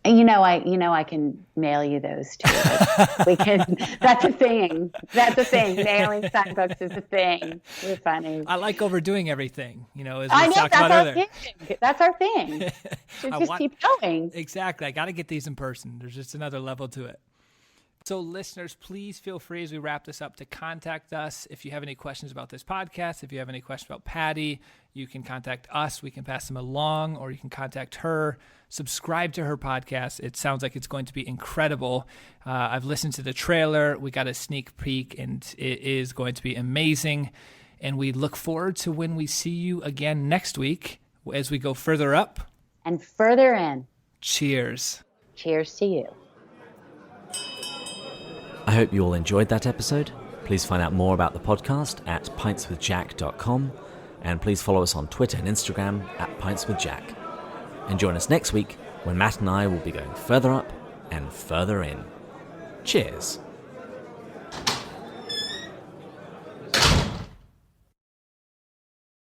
C: I can mail you those too. We can. That's a thing. Mailing signed books is a thing. You're funny.
B: I like overdoing everything. As we
C: that's
B: talked about earlier.
C: That's our thing. Just keep going.
B: Exactly. I got to get these in person. There's just another level to it. So listeners, please feel free as we wrap this up to contact us. If you have any questions about this podcast, if you have any questions about Patti, you can contact us. We can pass them along, or you can contact her. Subscribe to her podcast. It sounds like it's going to be incredible. I've listened to the trailer. We got a sneak peek, and it is going to be amazing. And we look forward to when we see you again next week as we go further up
C: and further in.
B: Cheers.
C: Cheers to you.
A: I hope you all enjoyed that episode. Please find out more about the podcast at pintswithjack.com, and please follow us on Twitter and Instagram at pintswithjack. And join us next week when Matt and I will be going further up and further in. Cheers.